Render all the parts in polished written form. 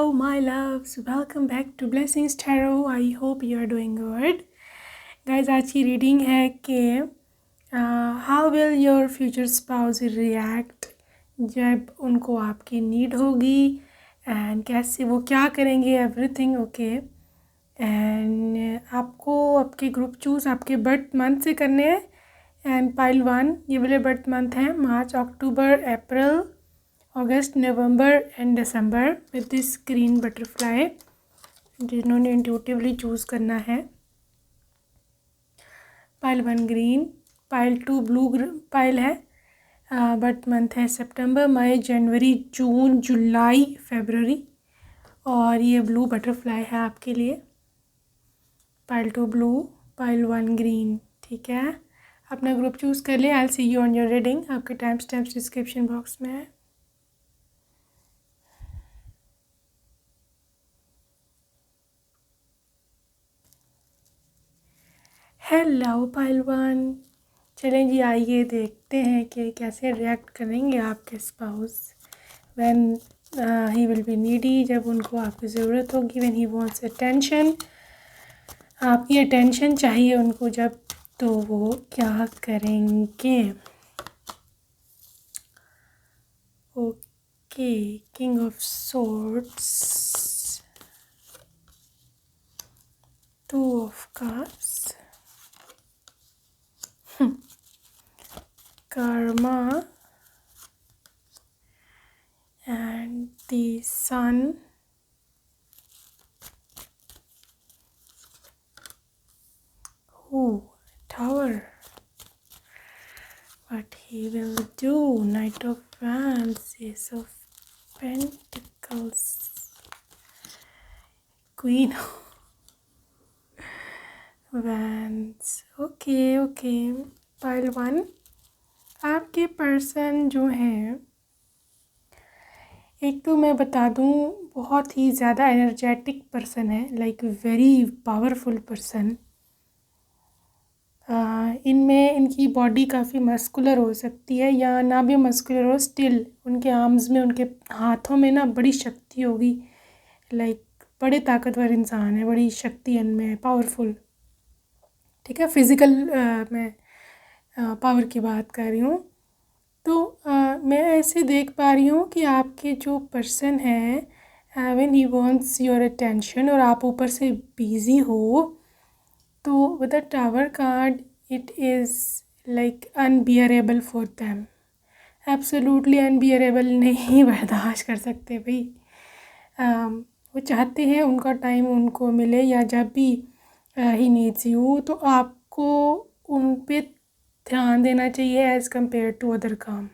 Hello, my loves. Welcome back to Blessings Tarot. I hope you are doing good. Guys, आज की reading है कि how will your future spouse react जब उनको आपकी need होगी एंड कैसे वो क्या करेंगे एवरीथिंग ओके। एंड आपको आपके ग्रुप चूज़ आपके बर्थ मंथ से करने हैं। एंड पाइल 1 ये वाले बर्थ मंथ हैं मार्च, अक्टूबर, अप्रैल, अगस्त, नवंबर एंड दिसंबर विद दिस ग्रीन बटरफ्लाई जिन्होंने इंट्यूटिवली चूज़ करना है। Pile 1 green, pile 2 blue pile है। बर्थ मंथ है सितंबर, मई, जनवरी, जून, जुलाई, फरवरी और ये ब्लू बटरफ्लाई है आपके लिए। Pile 2 blue, pile 1 green. ठीक है, अपना ग्रुप चूज़ कर ले। I will see you on your reading. आपके टाइम स्टैम्प्स डिस्क्रिप्शन बॉक्स में है। हेलो पाइल 1, चलें जी, आइए देखते हैं कि कैसे रिएक्ट करेंगे आपके spouse when he will be needy, जब उनको आपकी ज़रूरत होगी। व्हेन ही वांट्स अटेंशन, आपकी अटेंशन चाहिए उनको जब, तो वो क्या करेंगे। Okay, king of swords, 2 of cups, karma and the sun, tower, what he will do, knight of wands, ace of pentacles, queen of wands। Okay pile 1, आपके person जो हैं, एक तो मैं बता दूं बहुत ही ज़्यादा एनर्जेटिक पर्सन है, लाइक वेरी पावरफुल पर्सन। इनमें इनकी बॉडी काफ़ी मस्कुलर हो सकती है या ना भी मस्कुलर हो, स्टिल उनके आर्म्स में, उनके हाथों में ना बड़ी शक्ति होगी। लाइक बड़े ताकतवर इंसान है, बड़ी शक्ति इनमें है, पावरफुल। ठीक है, फिज़िकल मैं पावर की बात कर रही हूँ। तो मैं ऐसे देख पा रही हूँ कि आपके जो पर्सन है when he wants your attention और आप ऊपर से बिज़ी हो, तो with the tower card it is like unbearable for them, absolutely unbearable, नहीं बर्दाश्त कर सकते भाई। वो चाहते हैं उनका टाइम उनको मिले, या जब भी ही नीड्स यू, तो आपको उन पे ध्यान देना चाहिए एज़ कम्पेयर टू अदर काम।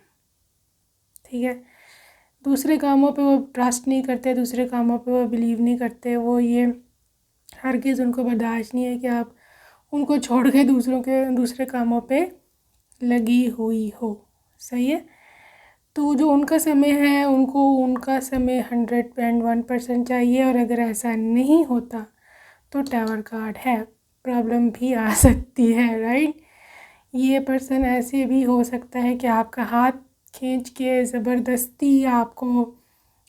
ठीक है, दूसरे कामों पे वो ट्रस्ट नहीं करते, दूसरे कामों पे वो बिलीव नहीं करते। वो ये हरगिज़ उनको बर्दाश्त नहीं है कि आप उनको छोड़ के दूसरे कामों पे लगी हुई हो। सही है, तो जो उनका समय है, उनको उनका समय 101% चाहिए। और अगर ऐसा नहीं होता तो टावर कार्ड है, प्रॉब्लम भी आ सकती है, राइट। ये पर्सन ऐसे भी हो सकता है कि आपका हाथ खींच के ज़बरदस्ती आपको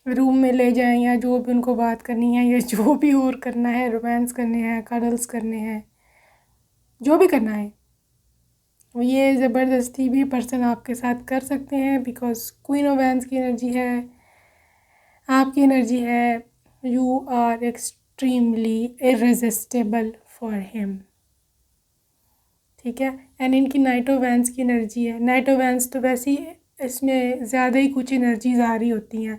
रूम में ले जाएं, या जो भी उनको बात करनी है, या जो भी और करना है, रोमांस करने हैं, कडल्स करने हैं, जो भी करना है, ये ज़बरदस्ती भी पर्सन आपके साथ कर सकते हैं। बिकॉज क्वीन ऑफ वैंड्स की एनर्जी है, आपकी एनर्जी है, you are extremely irresistible for him. ठीक है, एंड इनकी नाइट ऑफ वैंड्स की एनर्जी है। नाइट ऑफ वैंड्स तो वैसे ही इसमें ज़्यादा ही कुछ एनर्जीज आ रही होती हैं,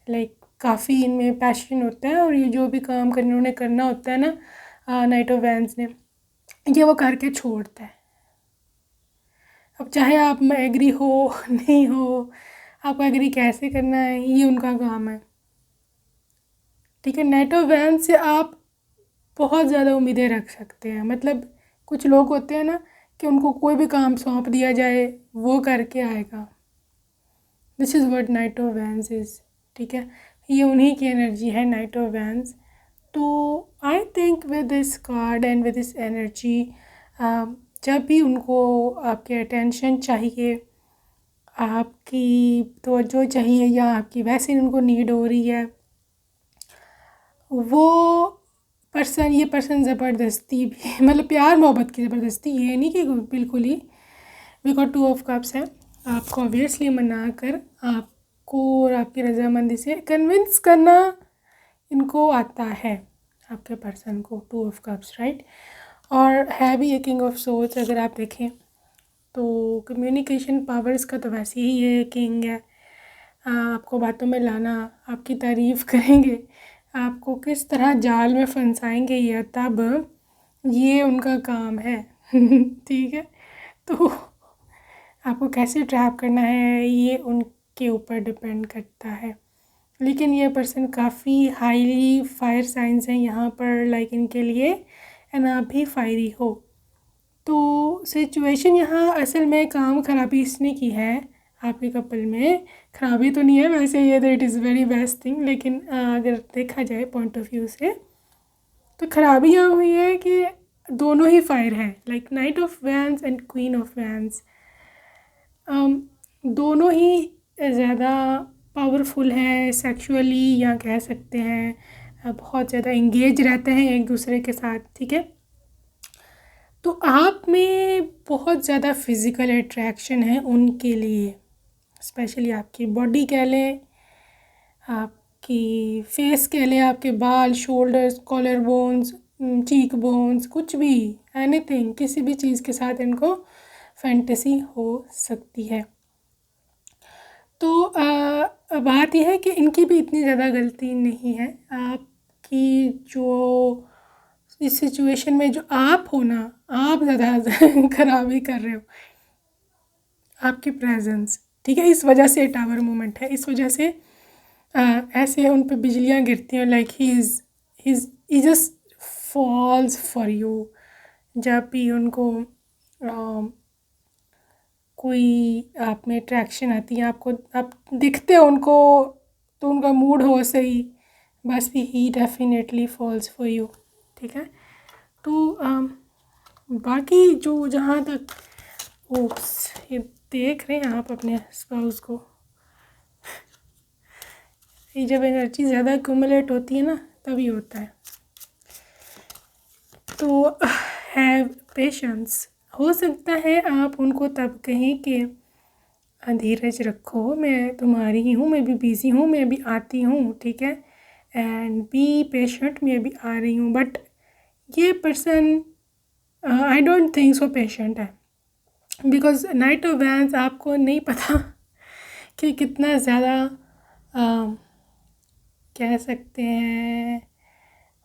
लाइक काफ़ी इनमें पैशन होता है, और ये जो भी काम करने उन्हें करना होता है ना नाइट ऑफ वैंड्स ने, ये वो करके छोड़ता है। अब चाहे आप में एग्री हो नहीं हो, आपको एग्री कैसे करना है, ये उनका काम है। ठीक है, नाइट ऑफ वैंड्स से आप बहुत ज़्यादा उम्मीदें रख सकते हैं। मतलब कुछ लोग होते हैं ना कि उनको कोई भी काम सौंप दिया जाए वो करके आएगा। This is what night of wands is. ठीक है, ये उन्हीं की एनर्जी है, नाइट ऑफ वैंड्स। तो I think with this card and with this energy, जब भी उनको आपके अटेंशन चाहिए, आपकी तवज्जो चाहिए, या आपकी वैसे उनको नीड हो रही है, वो पर्सन ये पर्सन ज़बरदस्ती भी मतलब प्यार मोहब्बत की ज़बरदस्ती, ये नहीं कि बिल्कुल ही, बिकॉज 2 ऑफ कप्स है, आपको ऑब्वियसली मना कर आपको और आपकी रजामंदी से कन्विंस करना इनको आता है, आपके पर्सन को 2 ऑफ कप्स, राइट। और है भी ये किंग ऑफ सोर्ड्स अगर आप देखें तो कम्युनिकेशन पावर्स का तो वैसे ही ये किंग है। आपको बातों में लाना, आपकी तारीफ़ करेंगे, आपको किस तरह जाल में फंसाएंगे ये तब ये उनका काम है। ठीक है, तो आपको कैसे ट्रैप करना है ये उनके ऊपर डिपेंड करता है। लेकिन ये पर्सन काफ़ी हाईली फायर साइंस हैं यहाँ पर, लाइक इनके लिए, एंड आप भी फायरी हो। तो सिचुएशन यहाँ असल में काम खराबी इसने की है आपके कपल में, खराबी तो नहीं है वैसे, ये तो it is very best thing, लेकिन अगर देखा जाए पॉइंट ऑफ व्यू से तो खराबी यहाँ हुई है कि दोनों ही फायर हैं, like night of vents and queen of vents, दोनों ही ज़्यादा पावरफुल हैं सेक्सुअली, या कह सकते हैं बहुत ज़्यादा इंगेज रहते हैं एक दूसरे के साथ, ठीक है। तो आप में बहुत ज़्यादा फिज़िकल अट्रैक्शन है उनके लिए, स्पेशली आपकी बॉडी कह लें, आपकी फेस कह लें, आपके बाल, shoulders, collar bones, cheek bones, कुछ भी, एनीथिंग, किसी भी चीज़ के साथ इनको फैंटेसी हो सकती है। तो बात यह है कि इनकी भी इतनी ज़्यादा गलती नहीं है, आपकी जो इस सिचुएशन में जो आप हो ना, आप ज़्यादा खराबी कर रहे हो, आपकी प्रेजेंस, ठीक है। इस वजह से टावर मूवमेंट है, इस वजह से ऐसे उन पे बिजलियाँ गिरती हैं, like he just falls for you. जब भी उनको कोई आप में अट्रैक्शन आती है, आपको आप दिखते हो उनको, तो उनका मूड हो सही, बस भी ही डेफिनेटली फॉल्स फॉर यू, ठीक है। तो बाकी जो जहाँ तक ओप्स, ये देख रहे हैं आप अपने स्पाउस को, ये जब एनर्जी ज़्यादा एक्यूमुलेट होती है ना तभी होता है। तो हैव पेशेंस, हो सकता है आप उनको तब कहें कि धीरज रखो, मैं तुम्हारी ही हूँ, मैं भी बिज़ी हूँ, मैं भी आती हूँ, ठीक है, एंड बी पेशेंट, मैं भी आ रही हूँ। बट ये person I don't think so patient है, बिकॉज नाइट ऑफ वैंस आपको नहीं पता कि कितना ज़्यादा कह सकते हैं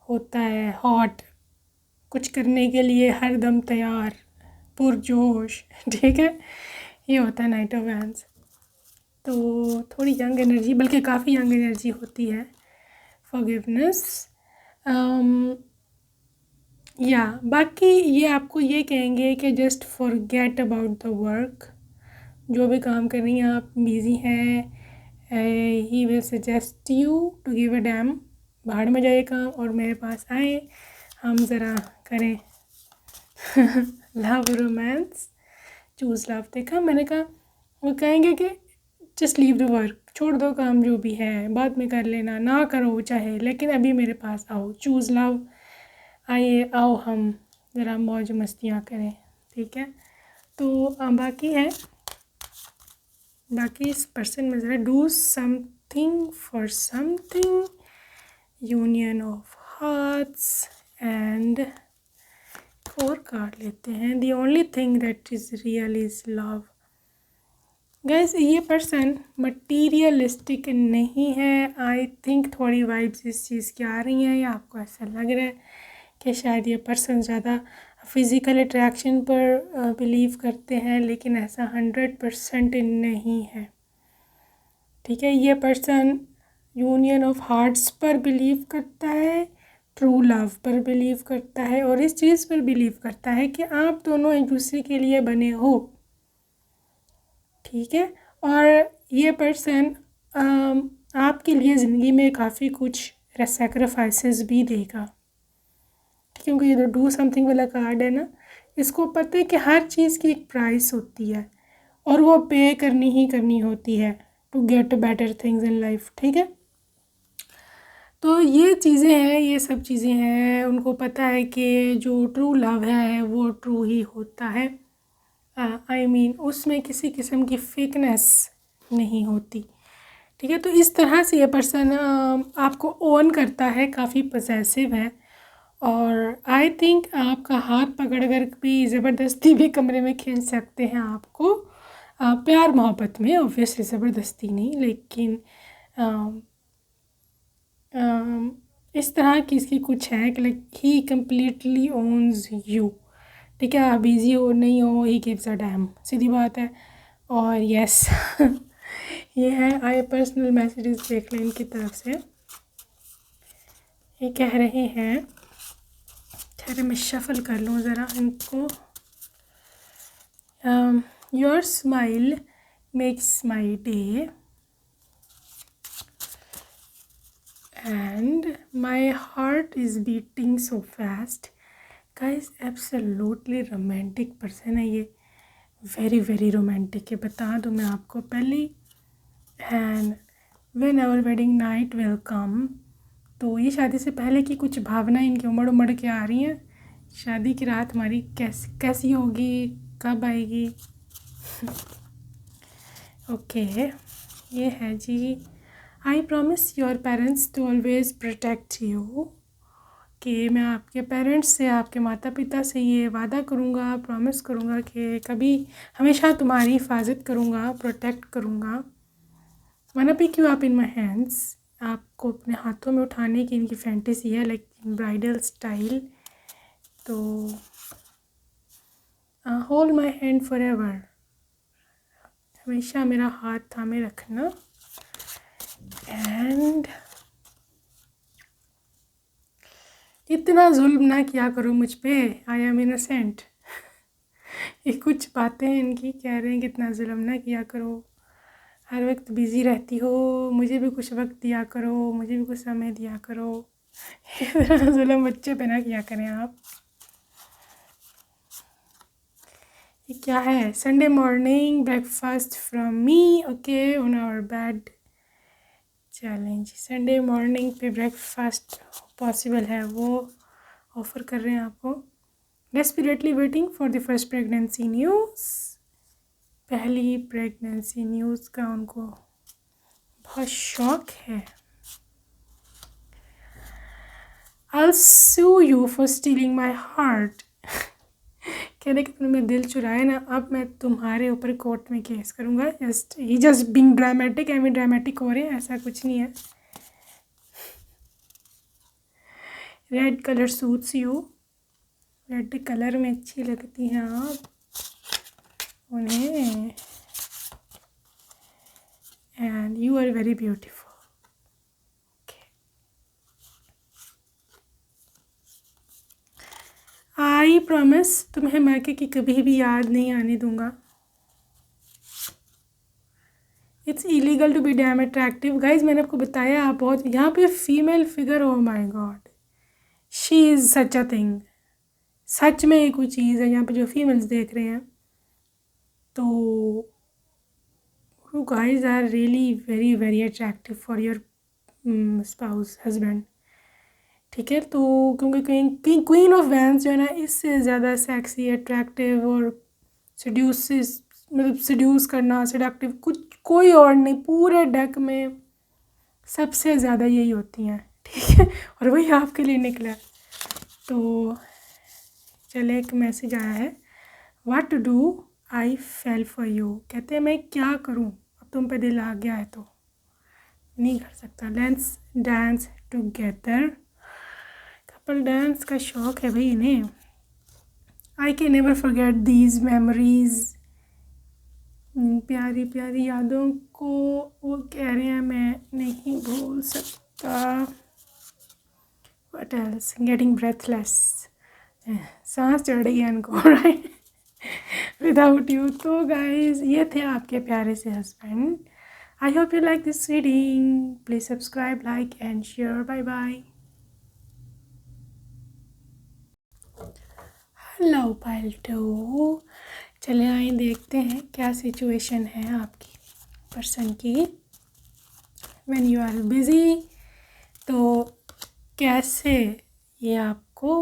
होता है हॉट, कुछ करने के लिए हर दम तैयार, पुरजोश, ठीक है, ये होता है नाइट ऑफ वैंस। तो थोड़ी यंग एनर्जी, बल्कि काफ़ी यंग एनर्जी होती है, फॉरगिवनेस, या बाकी ये आपको ये कहेंगे कि just forget about the work, जो भी काम कर रही हैं आप, बिज़ी हैं, he will suggest you to give a damn, बाहर में जाइए काम और मेरे पास आए, हम ज़रा करें लव रोमांस, चूज़ लव। देखा, मैंने कहा, वो कहेंगे कि जस्ट लीव द वर्क, छोड़ दो काम जो भी है, बाद में कर लेना, ना करो चाहे, लेकिन अभी मेरे पास आओ, चूज़ लव, आइए आओ हम ज़रा मौज मस्तियाँ करें, ठीक है। तो बाकी इस पर्सन में ज़रा do something for something, union of hearts, and और कार्ड लेते हैं, the only thing that is real is love. Gas, ये पर्सन मटीरियलिस्टिक नहीं है, आई थिंक थोड़ी वाइब्स इस चीज़ की आ रही हैं, या आपको ऐसा लग रहा है कि शायद ये पर्सन ज़्यादा फ़िज़िकल अट्रैक्शन पर बिलीव करते हैं, लेकिन ऐसा 100% नहीं है, ठीक है। ये पर्सन यूनियन ऑफ हार्ट्स पर बिलीव करता है, ट्रू लव पर बिलीव करता है, और इस चीज़ पर बिलीव करता है कि आप दोनों एक दूसरे के लिए बने हो, ठीक है। और ये पर्सन आपके लिए ज़िंदगी में काफ़ी कुछ सेक्रीफाइसेस भी देगा, क्योंकि ये जो डू समथिंग वाला कार्ड है ना, इसको पता है कि हर चीज़ की एक प्राइस होती है और वो पे करनी ही करनी होती है to get better things in life, ठीक है। तो ये चीज़ें हैं, ये सब चीज़ें हैं। उनको पता है कि जो ट्रू लव है वो ट्रू ही होता है। आई मीन उसमें किसी किस्म की फेकनेस नहीं होती। ठीक है, तो इस तरह से ये पर्सन आपको ओन करता है, काफ़ी पॉसेसिव है। और आई थिंक आपका हाथ पकड़कर भी ज़बरदस्ती भी कमरे में खींच सकते हैं आपको, प्यार मोहब्बत में, ऑब्वियसली ज़बरदस्ती नहीं, लेकिन इस तरह की इसकी कुछ है कि like he completely owns you. ठीक है, आप बिज़ी हो नहीं हो, ही गिव्स अ डैम, सीधी बात है। और यस ये है, आई पर्सनल मैसेजेस देख लें इनकी तरफ से। ये कह रहे हैं, ठहरे मैं शफल कर लूँ ज़रा इनको। Your smile makes my day and my heart is beating so fast. Guys, absolutely romantic person है ये, very romantic है, बता दूँ मैं आपको पहले। and when our wedding night will come, तो ये शादी से पहले की कुछ भावना इनकी उमड़ उमड़ के आ रही हैं। शादी की रात हमारी कैसी होगी, कब आएगी। ओके ये है जी, I promise your parents to always protect you, कि मैं आपके पेरेंट्स से, आपके माता पिता से ये वादा करूँगा, प्रॉमिस करूँगा कि कभी हमेशा तुम्हारी हिफाजत करूँगा, प्रोटेक्ट करूँगा। wanna pick you up in my hands, आपको अपने हाथों में उठाने की इनकी फैंटेसी है, लाइक ब्राइडल स्टाइल। तो hold my hand for ever, हमेशा मेरा हाथ थामे रखना। एंड इतना जुल्म ना किया करो मुझ पे, आई एम इनोसेंट। ये कुछ बातें इनकी कह रहे हैं कि इतना जुल्म ना किया करो, हर वक्त बिज़ी रहती हो, मुझे भी कुछ वक्त दिया करो, मुझे भी कुछ समय दिया करो। इतना जुल्म बच्चे पे ना किया करें आप। ये क्या है, Sunday morning breakfast from me, okay on our bed challenge. Sunday morning पे ब्रेकफास्ट पॉसिबल है वो ऑफ़र कर रहे हैं आपको। Desperately waiting for the first pregnancy news, पहली प्रेगनेंसी न्यूज़ का उनको बहुत शौक है। I'll sue you for stealing my heart, कह रहे कि तुमने दिल चुराया ना, अब मैं तुम्हारे ऊपर कोर्ट में केस करूँगा। Just being dramatic, I mean dramatic हो रहे हैं, ऐसा कुछ नहीं है। Red colour suits you, red colour में अच्छी लगती हैं आप उन्हें, and you are very beautiful. I promise तुम्हें मैके की कभी भी याद नहीं आने दूंगा। It's illegal to be damn attractive. Guys मैंने आपको बताया, आप बहुत यहाँ पे female figure, oh my god, she is such a thing. सच में एक कोई चीज़ है यहाँ पे जो फीमेल्स देख रहे हैं, तो you guys are really very attractive for your spouse, husband. ठीक है, तो क्योंकि क्वीन ऑफ वैंस जो है ना, इससे ज़्यादा सेक्सी, अट्रैक्टिव और सड्यूस करना, सेडक्टिव कुछ कोई और नहीं, पूरे डेक में सबसे ज़्यादा यही होती हैं। ठीक है, और वही आपके लिए निकला। तो चले, एक मैसेज आया है, what to do, I fell for you. कहते हैं मैं क्या करूं, अब तुम पे दिल आ गया है तो नहीं कर सकता। Let's dance together, couple dance का शौक है भाई इन्हें। I can never forget these memories, प्यारी प्यारी यादों को वो कह रहे हैं मैं नहीं भूल सकता। व्हाट एल्स, गेटिंग ब्रेथलेस, सांस चढ़ रही है इनको, राइट, विदाउट यू। तो गाइज ये थे आपके प्यारे से husband. I hope you like this reading, please subscribe, like and share. Bye bye. Hello पाल्टू, चले आए देखते हैं क्या सिचुएशन है आपकी पर्सन की। व्हेन यू आर बिजी तो कैसे ये आपको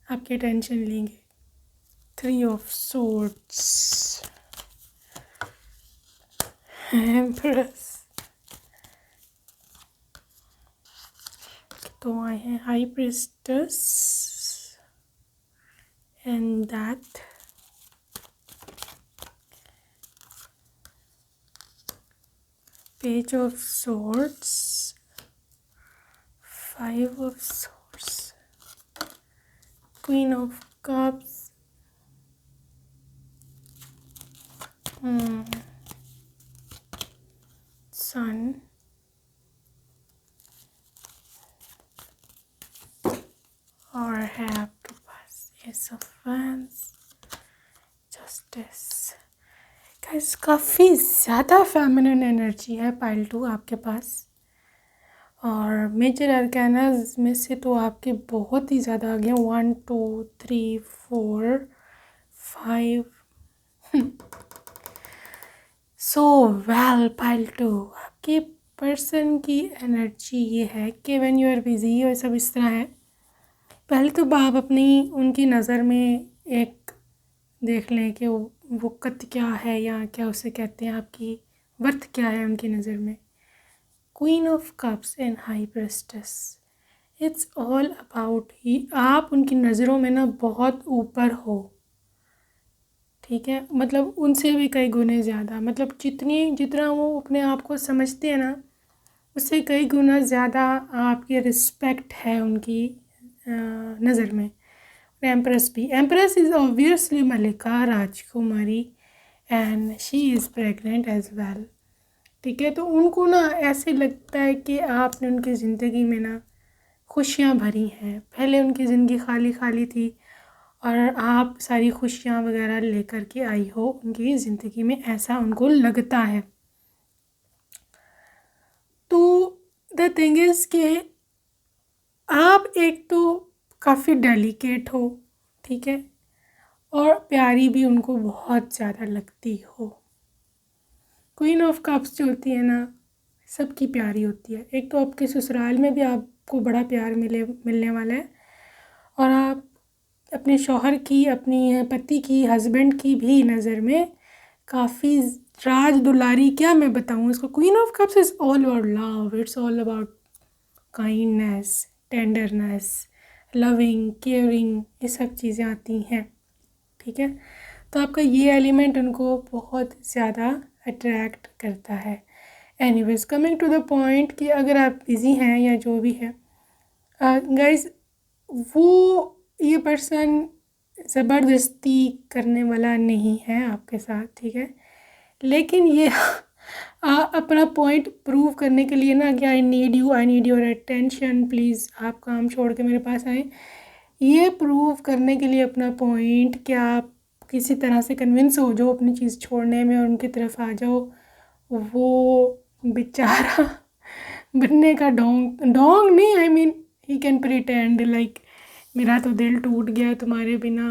आपकी अटेंशन लेंगे। 3 ऑफ सोर्ड्स, एम्प्रेस, तो आए हैं high priestess and that, page of swords, 5 of swords, queen of cups, sun, or have to pass, ace of wands, justice। Guys काफ़ी ज़्यादा फेमिनिन एनर्जी है पाइल 2 आपके पास, और मेजर अरकानाज में से तो आपके बहुत ही ज़्यादा आ गए, 1 2 3 4 5। सो वेल पाइल 2, आपके पर्सन की एनर्जी ये है कि व्हेन यू आर बिजी और सब इस तरह है। पहले तो आप अपनी उनकी नज़र में एक देख लें कि वो कद क्या है, या क्या उसे कहते हैं, आपकी वर्थ क्या है उनकी नज़र में। Queen of cups and high priestess, it's all about ही, आप उनकी नज़रों में ना बहुत ऊपर हो, ठीक है, मतलब उनसे भी कई गुने ज़्यादा, मतलब जितना वो अपने आप को समझते हैं ना, उससे कई गुना ज़्यादा आपकी रिस्पेक्ट है उनकी नज़र में। एम्प्रेस भी, एम्प्रेस इज़ ऑब्वियसली मलिका राजकुमारी and she is pregnant as well, ठीक है। तो उनको ना ऐसे लगता है कि आपने उनकी ज़िंदगी में ना खुशियाँ भरी हैं। पहले उनकी ज़िंदगी खाली खाली थी और आप सारी खुशियाँ वगैरह लेकर के आई हो उनकी ज़िंदगी में, ऐसा उनको लगता है। तो द थिंग इज़ कि आप एक तो काफ़ी डेलिकेट हो, ठीक है, और प्यारी भी उनको बहुत ज़्यादा लगती हो। क्वीन ऑफ कप्स जो होती है ना, सबकी प्यारी होती है। एक तो आपके ससुराल में भी आपको बड़ा प्यार मिलने वाला है, और आप अपने शौहर की, अपनी पति की, हस्बैंड की भी नज़र में काफ़ी राज दुलारी, क्या मैं बताऊँ इसको। Queen of cups is all about love, it's all about kindness, tenderness, loving, caring, ये सब चीज़ें आती हैं, ठीक है। तो आपका ये एलिमेंट उनको बहुत ज़्यादा अट्रैक्ट करता है। Anyways, coming to the point कि अगर आप बिज़ी हैं या जो भी है, गाइस, वो ये पर्सन ज़बरदस्ती करने वाला नहीं है आपके साथ, ठीक है, लेकिन ये अपना पॉइंट प्रूव करने के लिए ना कि I need your attention, please आप काम छोड़ के मेरे पास आएँ, ये प्रूव करने के लिए अपना पॉइंट कि आप किसी तरह से कन्विंस हो जाओ अपनी चीज़ छोड़ने में और उनकी तरफ आ जाओ। वो बेचारा बनने का ढोंग नहीं, I mean he can pretend like मेरा तो दिल टूट गया तुम्हारे बिना,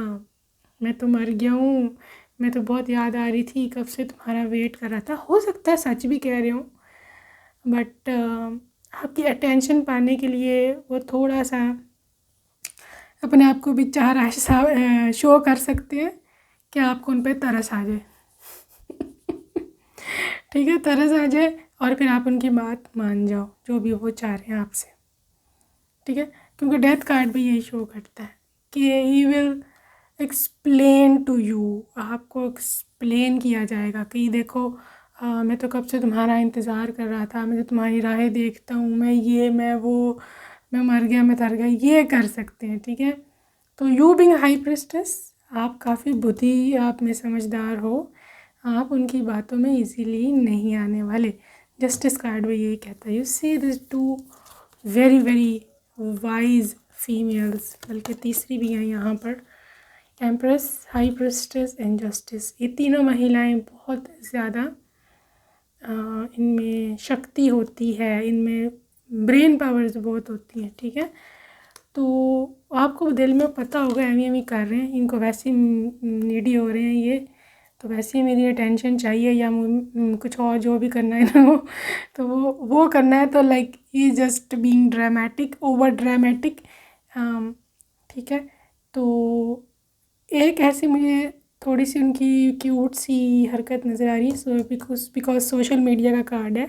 मैं तो मर गया हूँ, मैं तो बहुत याद आ रही थी, कब से तुम्हारा वेट कर रहा था। हो सकता है सच भी कह रहे हो, बट आपकी अटेंशन पाने के लिए वो थोड़ा सा अपने आप को बेचारा शो कर सकते हैं कि आपको उन पर तरस आ जाए। ठीक है, तरस आ जाए और फिर आप उनकी बात मान जाओ जो भी वो चाह रहे हैं आपसे, ठीक है, क्योंकि डेथ कार्ड भी यही शो करता है कि he will explain to you, आपको एक्सप्लेन किया जाएगा कि देखो मैं तो कब से तुम्हारा इंतज़ार कर रहा था, मैं तो तुम्हारी राहें देखता हूँ, मैं ये मैं वो, मैं मर गया, मैं तर गया, ये कर सकते हैं, ठीक है। तो यू बिंग हाई प्रिस्टेस, आप काफ़ी बुद्धि आप में समझदार हो, आप उनकी बातों में इजीली नहीं आने वाले। जस्टिस कार्ड भी यही कहता है, you see this two very very wise females, बल्कि तीसरी भी है यहाँ पर, empress, high priestess and justice. ये तीनों महिलाएं बहुत ज़्यादा इनमें शक्ति होती है, इनमें ब्रेन पावर्स बहुत होती हैं, ठीक है। तो आपको दिल में पता होगा एम कर रहे हैं, इनको वैसे नीडी हो रहे हैं ये, तो वैसे ही मेरी अटेंशन चाहिए या कुछ और जो भी करना है ना तो वो करना है, तो like he just being dramatic, over dramatic. ठीक है, तो एक ऐसी मुझे थोड़ी सी उनकी क्यूट सी हरकत नज़र आ रही है, सो बिकॉज सोशल मीडिया का कार्ड है।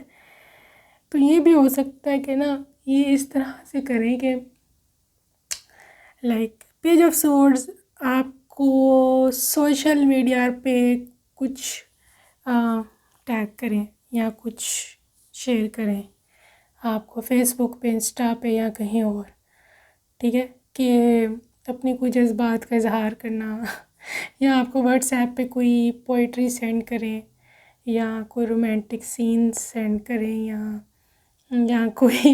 तो ये भी हो सकता है कि ना ये इस तरह से करें कि लाइक पेज ऑफ सोर्ड्स आपको सोशल मीडिया पे कुछ टैग करें या कुछ शेयर करें आपको फेसबुक पे, इंस्टा पे या कहीं और, ठीक है, कि अपने कोई जज्बात का इजहार करना या आपको व्हाट्सएप पे कोई पोइट्री सेंड करें या कोई रोमांटिक सीन्स सेंड करें या कोई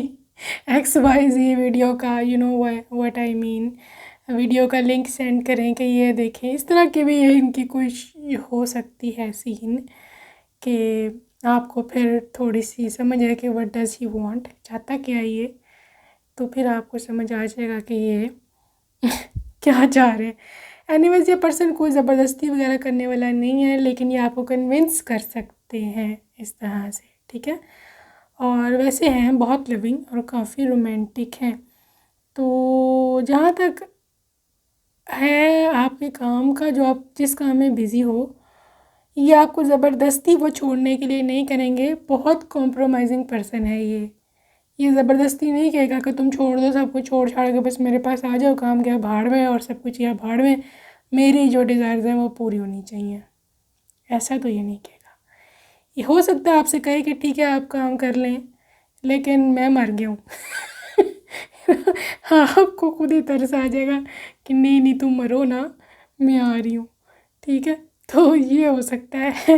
एक्स वाई जी वीडियो का व्हाट आई मीन वीडियो का लिंक सेंड करें कि ये देखें। इस तरह की भी इनकी कोई हो सकती है सीन कि आपको फिर थोड़ी सी समझ आए कि व्हाट डज़ ही वांट, चाहता क्या है ये, तो फिर आपको समझ आ जाएगा कि ये क्या चाह रहे हैं। एनीवेज ये पर्सन कोई ज़बरदस्ती वगैरह करने वाला नहीं है, लेकिन ये आपको कन्विंस कर सकते हैं इस तरह से, ठीक है। और वैसे हैं बहुत लविंग और काफ़ी रोमांटिक हैं। तो जहाँ तक है आपके काम का, जो आप जिस काम में बिज़ी हो, ये आपको ज़बरदस्ती वो छोड़ने के लिए नहीं करेंगे। बहुत कॉम्प्रोमाइजिंग पर्सन है ये ज़बरदस्ती नहीं कहेगा कि तुम छोड़ दो सब कुछ, छोड़ छाड़ के बस मेरे पास आ जाओ, काम क्या भाड़ में और सब कुछ या भाड़ में, मेरी जो डिज़ायर्स हैं वो पूरी होनी चाहिए, ऐसा तो ये नहीं कहेगा। ये हो सकता है आपसे कहे कि ठीक है आप काम कर लें, लेकिन मैं मर गया हूँ हाँ, आपको खुद ही तरस आ जाएगा कि नहीं नहीं तुम मरो ना, मैं आ रही हूँ, ठीक है। तो ये हो सकता है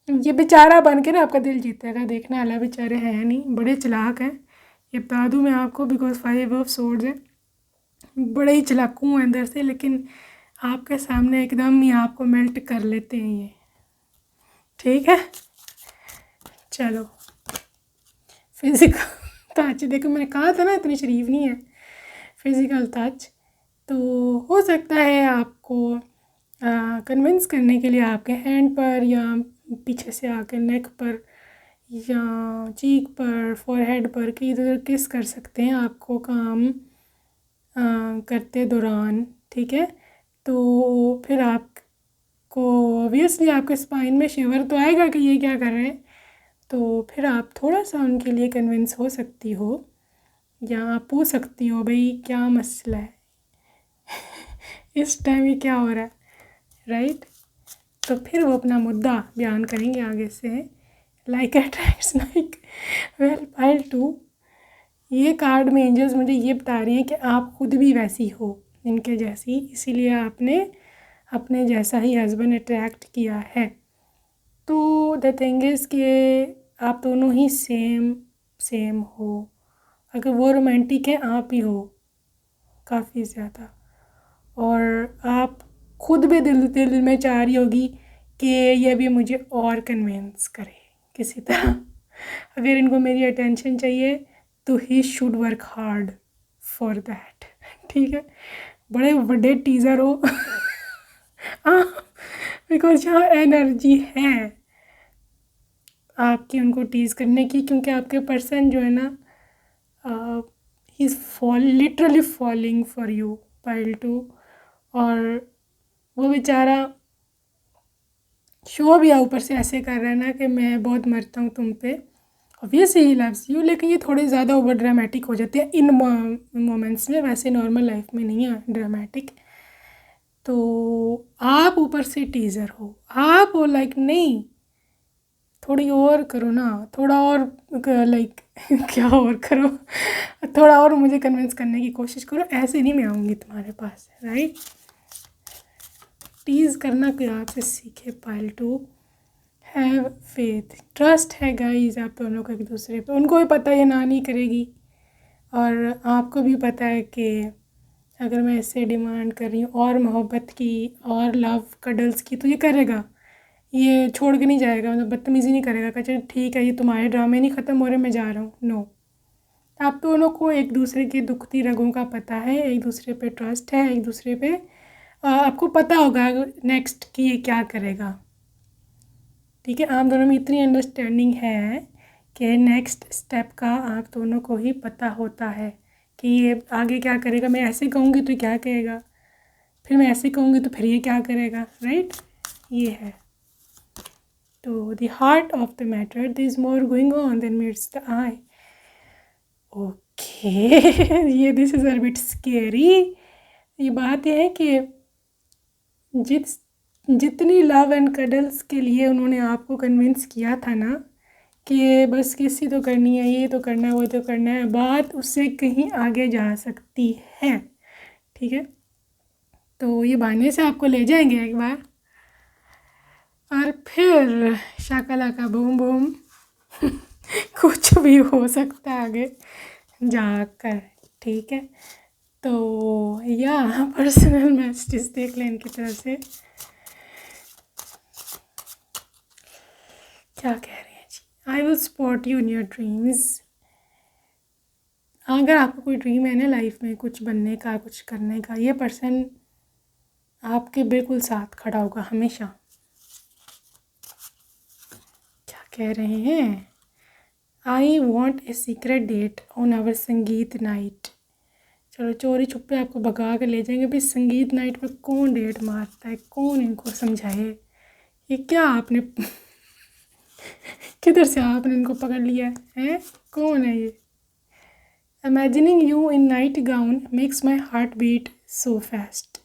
ये बेचारा बन के ना आपका दिल जीतेगा। देखने वाला बेचारे हैं नहीं, बड़े चालाक हैं, ये बता दूँ मैं आपको, बिकॉज 5 ऑफ सोर्ड्स है, बड़े ही चालाकू हैं अंदर से, लेकिन आपके सामने एकदम ही आपको मेल्ट कर लेते हैं ये, ठीक है। चलो फिज़िकल टच, देखो मैंने कहा था ना इतनी शरीफ नहीं है। फिज़िकल टच तो हो सकता है आपको कन्विंस करने के लिए आपके हैंड पर या पीछे से आकर नेक पर या चीक पर, फोरहेड पर कि इधर किस कर सकते हैं आपको काम करते दौरान, ठीक है। तो फिर आपको ऑब्वियसली आपके स्पाइन में शिवर तो आएगा कि ये क्या कर रहे हैं, तो फिर आप थोड़ा सा उनके लिए कन्विंस हो सकती हो या आप पूछ सकती हो भाई क्या मसला है इस टाइम ये क्या हो रहा है, राइट। तो फिर वो अपना मुद्दा बयान करेंगे आगे से, like attracts like, well pile two. ये कार्ड में एंजल्स मुझे ये बता रही हैं कि आप खुद भी वैसी हो इनके जैसी, इसीलिए आपने अपने जैसा ही हस्बैंड अट्रैक्ट किया है। तो द थिंग इज़ कि आप दोनों ही सेम हो। अगर वो रोमांटिक है आप ही हो काफ़ी ज़्यादा, और आप खुद भी दिल में चाह रही होगी कि ये भी मुझे और कन्विंस करे किसी तरह। अगर इनको मेरी अटेंशन चाहिए तो he should work hard for that, ठीक है। बड़े बड़े टीज़र हो बिकॉज यहाँ एनर्जी है आपकी उनको टीज़ करने की, क्योंकि आपके पर्सन जो है ना he is literally falling for you pile two. और वो बेचारा शो भी ऊपर से ऐसे कर रहा है ना कि मैं बहुत मरता हूँ तुम पे, ऑब्वियसली ही लव्स यू, लेकिन ये थोड़े ज़्यादा ओवर ड्रामेटिक हो जाते हैं इन मोमेंट्स में, वैसे नॉर्मल लाइफ में नहीं है ड्रामेटिक। तो आप ऊपर से टीज़र हो, आप हो लाइक नहीं थोड़ी और करो ना, थोड़ा और लाइक क्या और करो थोड़ा और मुझे कन्विंस करने की कोशिश करो, ऐसे नहीं मैं आऊँगी तुम्हारे पास, राइट। टीज़ करना कोई आपसे सीखे pile two. Have faith, trust है गाइस आप दोनों को एक दूसरे पे, उनको भी पता है ये ना नहीं करेगी और आपको भी पता है कि अगर मैं इससे डिमांड कर रही हूँ और मोहब्बत की और लव कडल्स की तो ये करेगा, ये छोड़ के नहीं जाएगा, मतलब बदतमीज़ी नहीं करेगा कि चल ठीक है ये तुम्हारे ड्रामे नहीं ख़त्म हो रहे मैं जा रहा हूँ, नो। आप दोनों को एक दूसरे के दुखती रगों का पता है, एक दूसरे पे ट्रस्ट है, एक दूसरे पे आपको पता होगा नेक्स्ट कि ये क्या करेगा, ठीक है, आप दोनों में इतनी अंडरस्टैंडिंग है कि नेक्स्ट स्टेप का आप दोनों को ही पता होता है कि ये आगे क्या करेगा। मैं ऐसे कहूँगी तो क्या कहेगा, फिर मैं ऐसे कहूँगी तो फिर ये क्या करेगा, राइट। ये है। तो the heart of the matter this is more going on than meets the eye. Okay ये this is a bit scary. ये बात यह है कि जितनी लव एंड कडल्स के लिए उन्होंने आपको कन्विंस किया था ना कि बस किसी तो करनी है, ये तो करना है, वो तो करना है, बात उससे कहीं आगे जा सकती है। ठीक है, तो ये बहाने से आपको ले जाएंगे एक बार और फिर शाकला का बूम बूम कुछ भी हो सकता है आगे जाकर। ठीक है, तो या पर्सनल मैसेजेस देख लें इनकी तरफ से क्या कह रहे हैं जी। I will support you in your dreams. अगर आपको कोई ड्रीम है ना लाइफ में, कुछ बनने का, कुछ करने का, ये पर्सन आपके बिल्कुल साथ खड़ा होगा हमेशा। क्या कह रहे हैं, I want a secret date on our sangeet night. चलो चोरी छुपे आपको भगा कर ले जाएंगे। भाई संगीत नाइट पे कौन डेट मारता है, कौन इनको समझाए। ये क्या आपने किधर से आपने इनको पकड़ लिया है, कौन है ये। Imagining you in night gown makes my heart beat so fast.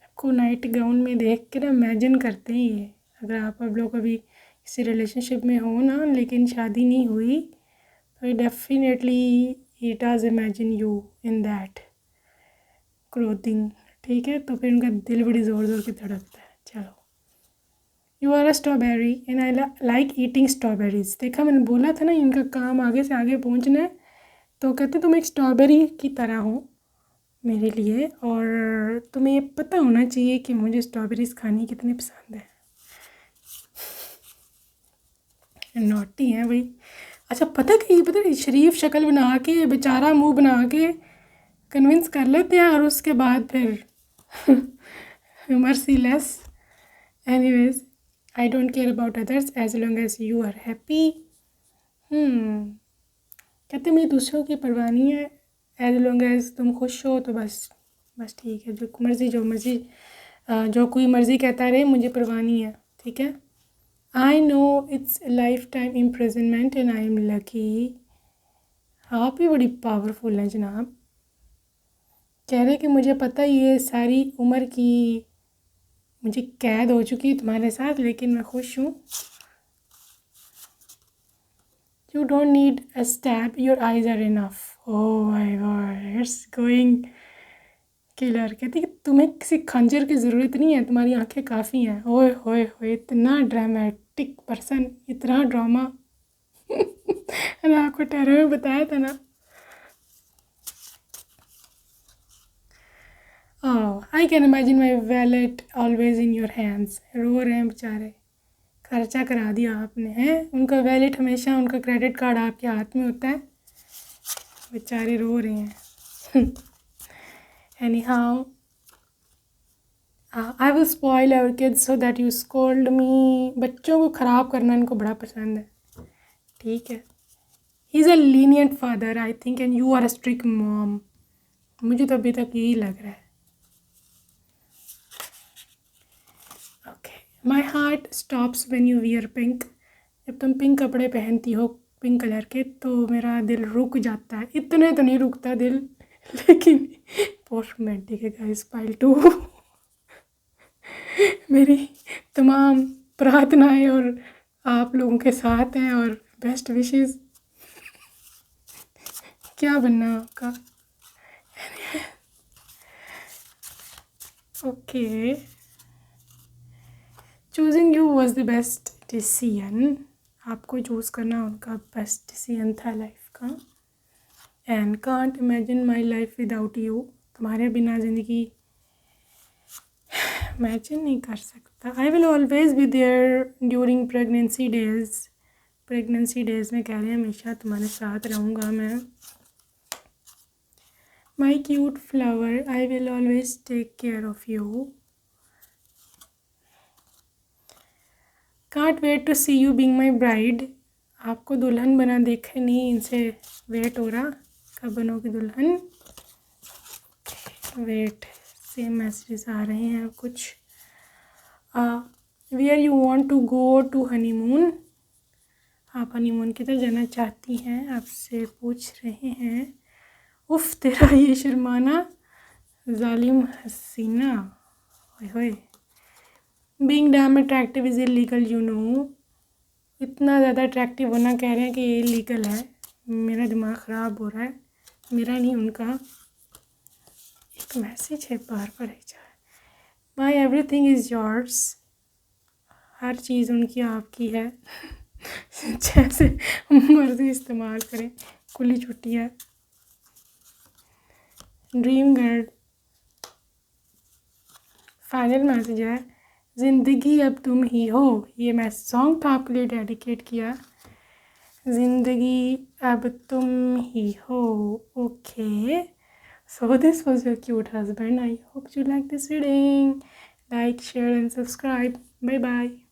आपको नाइट गाउन में देख के ना इमेजिन करते हैं ये। अगर आप अब लोग अभी किसी रिलेशनशिप में हो ना लेकिन शादी नहीं हुई तो definitely he does imagine you in that clothing. ठीक है, तो फिर उनका दिल बड़ी ज़ोर ज़ोर के धड़कता है। चलो, you are a strawberry and I like eating strawberries. देखा, मैंने बोला था ना इनका काम आगे से आगे पहुंचना है। तो कहते तुम एक स्ट्रॉबेरी की तरह हो मेरे लिए, और तुम्हें ये पता होना चाहिए कि मुझे स्ट्रॉबेरीज खानी कितनी पसंद है। नॉटी हैं भाई। अच्छा, पता है शरीफ शक्ल बना के, बेचारा मुंह बना के कन्विंस कर लेते हैं और उसके बाद फिर merciless. Anyways, I don't care about others as long as you are happy. कहते मेरी दूसरों की परवाह नहीं है, एज लॉन्ग एज तुम खुश हो तो बस ठीक है। जो मर्ज़ी जो कोई मर्ज़ी कहता रहे, मुझे परवाह नहीं है। ठीक है, I know it's life time imprisonment and I am lucky. आप भी बड़ी पावरफुल हैं जनाब। कह रहे कि मुझे पता ये सारी उम्र की मुझे कैद हो चुकी है तुम्हारे साथ, लेकिन मैं खुश हूँ। You don't need a stab, your eyes are enough. Oh my god, it's going killer. कहती कि तुम्हें किसी खंजर की ज़रूरत नहीं है, तुम्हारी आंखें काफ़ी हैं। ओए होए होए, इतना ड्रामेटिक पर्सन, इतना ड्रामा मैंने आपको टेरर में बताया था ना। I can imagine my wallet always in your hands. रो रहे हैं बेचारे, खर्चा करा दिया आपने हैं। उनका वैलेट हमेशा, उनका क्रेडिट कार्ड आपके हाथ में होता है, बेचारे रो रहे हैं। Anyhow, I will spoil our kids so that you scold me. बच्चों को ख़राब करना इनको बड़ा पसंद है। ठीक है, he is a lenient father I think and you are a strict mom. मुझे तो अभी तक यही लग रहा है। Okay, my heart stops when you wear pink. जब तुम पिंक कपड़े पहनती हो, पिंक कलर के, तो मेरा दिल रुक जाता है। इतने तो नहीं रुकता दिल, लेकिन बहुत रोमांटिक है गाइस। पाइल 2 मेरी तमाम प्रार्थनाएं और आप लोगों के साथ हैं और बेस्ट विशेस। क्या बनना है आपका। Okay, choosing you was the best decision. आपको चूज़ करना उनका बेस्ट डिसीजन था लाइफ का। And can't imagine my life without you. तुम्हारे बिना ज़िंदगी इमेजिन नहीं कर सकता। I will always be there during pregnancy days. Pregnancy days में कह रहे हैं हमेशा तुम्हारे साथ रहूँगा मैं। My cute flower, I will always take care of you. Can't wait to see you being my bride. आपको दुल्हन बना देखे नहीं, इनसे वेट हो रहा, कब बनोगी दुल्हन। वेट, सेम मैसेजेस आ रहे हैं कुछ। Where you want to go to honeymoon. आप हनीमून की तरफ जाना चाहती हैं, आपसे पूछ रहे हैं। उफ तेरा ये शर्माना, जालिम हसीना। ओए होए। Being dam attractive is illegal you know. इतना ज़्यादा अट्रैक्टिव होना कह रहे हैं कि ये इलीगल है। मेरा दिमाग ख़राब हो रहा है, मेरा नहीं उनका। एक मैसेज है बार बार एक जा। My everything is yours. हर चीज़ उनकी आपकी है। जैसे मर्जी इस्तेमाल करें, खुली छुट्टी है। Dream girl. फाइनल मैसेज है, ज़िंदगी अब तुम ही हो। ये मैं सॉन्ग था आपके लिए डेडिकेट किया। ज़िंदगी अब तुम ही हो। Okay, so this was your cute husband. I hope you like this reading. Like, share and subscribe. Bye bye.